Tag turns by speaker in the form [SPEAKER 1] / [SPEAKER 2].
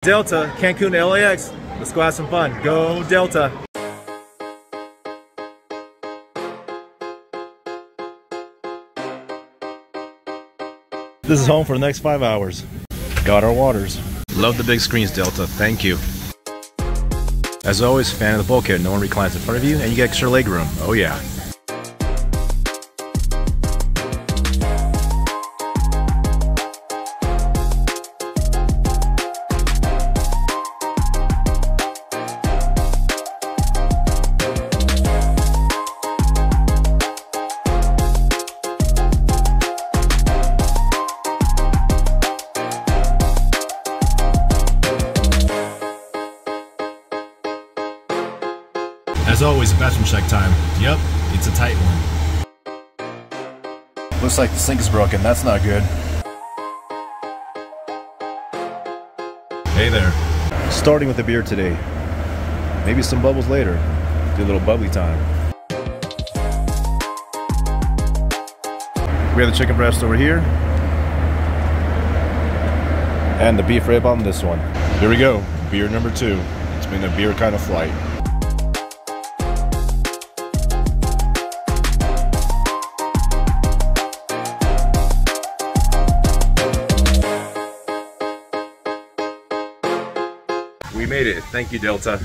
[SPEAKER 1] Delta, Cancun to LAX. Let's go have some fun. Go Delta. This is home for the next 5 hours. Got our waters. Love the big screens, Delta. Thank you. As always, fan of the bulkhead. No one reclines in front of you, and you get extra leg room. Oh yeah. As always, bathroom check time. Yep, it's a tight one. Looks like the sink is broken. That's not good. Hey there. Starting with the beer today. Maybe some bubbles later. Do a little bubbly time. We have the chicken breast over here. And the beef rib on this one. Here we go. Beer number 2. It's been a beer kind of flight. We made it. Thank you, Delta.